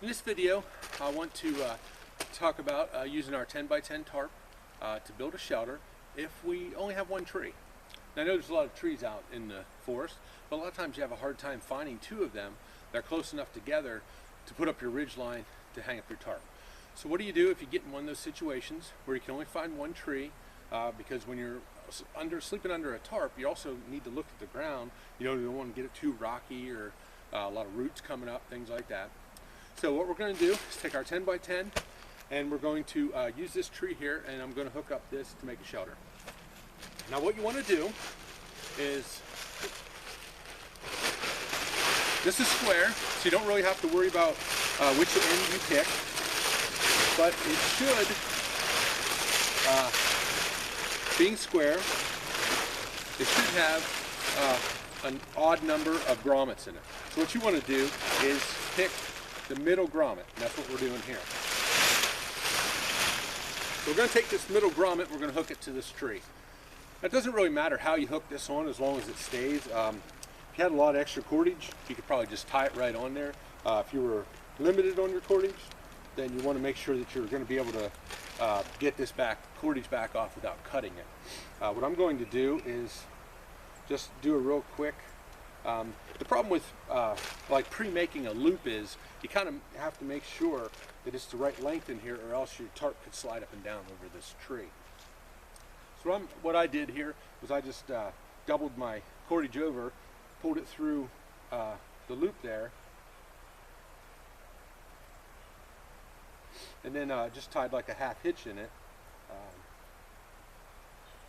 In this video, I want to talk about using our 10 by 10 tarp to build a shelter if we only have one tree. Now, I know there's a lot of trees out in the forest, but a lot of times you have a hard time finding two of them that are close enough together to put up your ridge line to hang up your tarp. So what do you do if you get in one of those situations where you can only find one tree? Because when you're sleeping under a tarp, you also need to look at the ground. You don't want to get it too rocky or a lot of roots coming up, things like that. So what we're going to do is take our 10 by 10 and we're going to use this tree here, and I'm going to hook up this to make a shelter. Now what you want to do is, this is square, so you don't really have to worry about which end you pick, but it should, being square, it should have an odd number of grommets in it. So what you want to do is pick the middle grommet, and that's what we're doing here. So we're going to take this middle grommet, we're going to hook it to this tree. It doesn't really matter how you hook this on as long as it stays. If you had a lot of extra cordage, you could probably just tie it right on there. If you were limited on your cordage, then you want to make sure that you're going to be able to get this cordage back off without cutting it. What I'm going to do is just do a real quick. The problem with like pre-making a loop is you kind of have to make sure that it's the right length in here, or else your tarp could slide up and down over this tree. So what I did here was I just doubled my cordage over, pulled it through the loop there, and then just tied like a half hitch in it.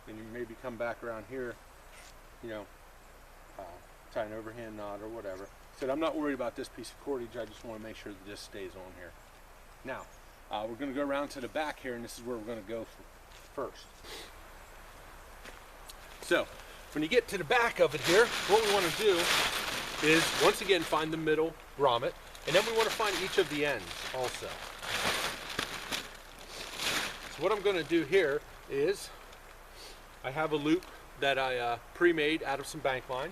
And you maybe come back around here, tie an overhand knot or whatever. So I'm not worried about this piece of cordage, I just want to make sure that this stays on here. Now, we're going to go around to the back here, and this is where we're going to go first. So, when you get to the back of it here, what we want to do is, once again, find the middle grommet, and then we want to find each of the ends also. So what I'm going to do here is, I have a loop that I pre-made out of some bank line.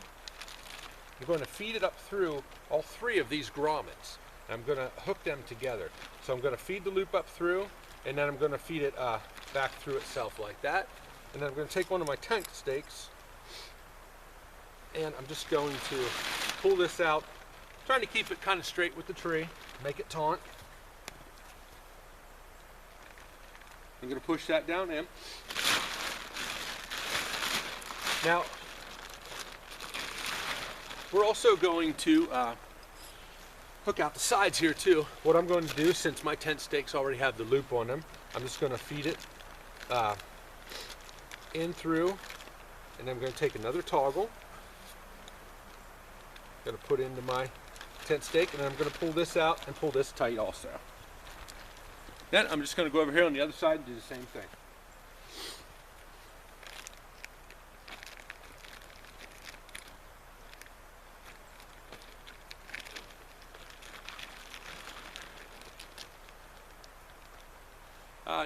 I'm going to feed it up through all three of these grommets. I'm going to hook them together. So I'm going to feed the loop up through, and then I'm going to feed it back through itself like that. And then I'm going to take one of my tent stakes, and I'm just going to pull this out, trying to keep it kind of straight with the tree, make it taut. I'm going to push that down in. Now, we're also going to hook out the sides here too. What I'm going to do, since my tent stakes already have the loop on them, I'm just going to feed it in through, and then I'm going to take another toggle, going to put into my tent stake, and then I'm going to pull this out and pull this tight also. Then I'm just going to go over here on the other side and do the same thing.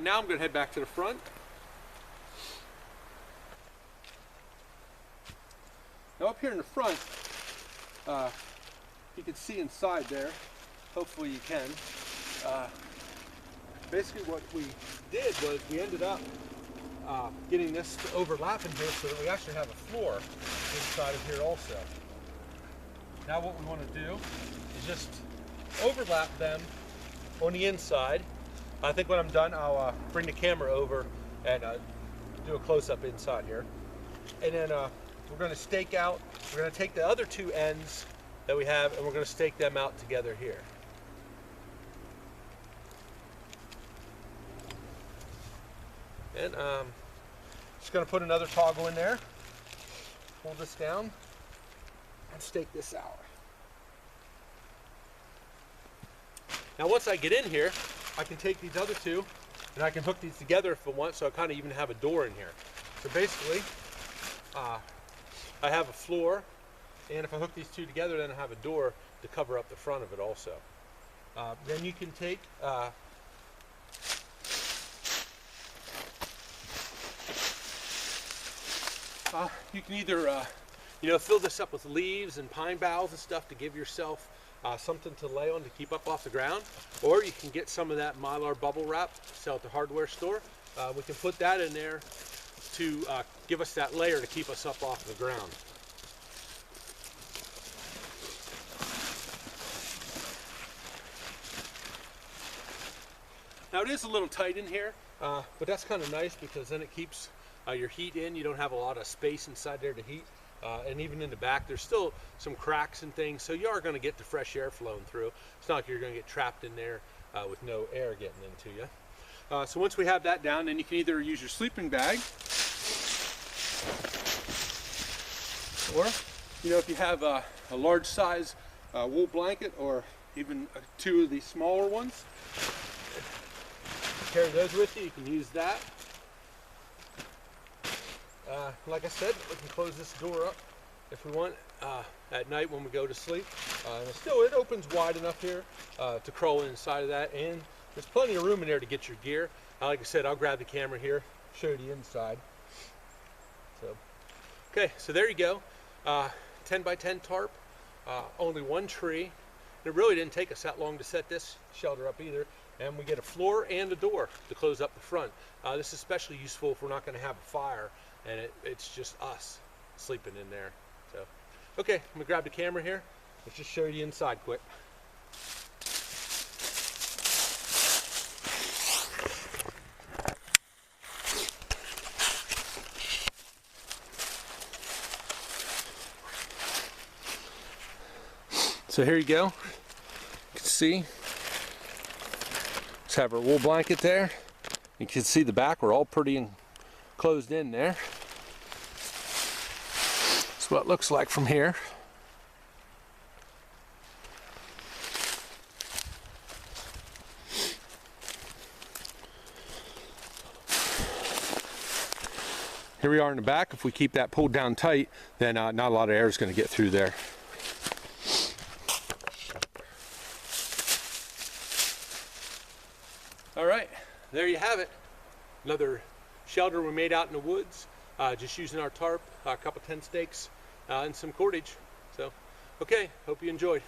Now I'm going to head back to the front. Now up here in the front, you can see inside there. Hopefully you can. Basically what we did was we ended up getting this to overlap in here so that we actually have a floor inside of here also. Now what we want to do is just overlap them on the inside. I think when I'm done, I'll bring the camera over and do a close-up inside here. And then we're going to stake out, we're going to take the other two ends that we have, and we're going to stake them out together here. And just going to put another toggle in there, pull this down, and stake this out. Now once I get in here, I can take these other two and I can hook these together if I want, so I kind of even have a door in here. So basically, I have a floor, and if I hook these two together, then I have a door to cover up the front of it also. Then you can take you can either fill this up with leaves and pine boughs and stuff to give yourself something to lay on to keep up off the ground, or you can get some of that Mylar bubble wrap, sell at the hardware store. We can put that in there to give us that layer to keep us up off the ground. Now it is a little tight in here, but that's kind of nice because then it keeps your heat in. You don't have a lot of space inside there to heat. And even in the back, there's still some cracks and things, so you are going to get the fresh air flowing through. It's not like you're going to get trapped in there with no air getting into you. So once we have that down, then you can either use your sleeping bag, or if you have a large size wool blanket, or even 2 of these smaller ones, carry those with you. You can use that. Like I said, we can close this door up if we want at night when we go to sleep. And it opens wide enough here to crawl inside of that, and there's plenty of room in there to get your gear. Like I said, I'll grab the camera here, show you the inside. Okay, so there you go. 10 by 10 tarp, only 1 tree. It really didn't take us that long to set this shelter up either. And we get a floor and a door to close up the front. This is especially useful if we're not going to have a fire and it's just us sleeping in there. So, okay, I'm going to grab the camera here. Let's just show you the inside quick. So here you go. You can see. Let's have our wool blanket there. You can see the back, we're all pretty closed in there. That's what it looks like from here. Here we are in the back. If we keep that pulled down tight, then not a lot of air is going to get through there. All right, there you have it. Another shelter we made out in the woods, just using our tarp, a couple tent stakes, and some cordage. So, okay, hope you enjoyed.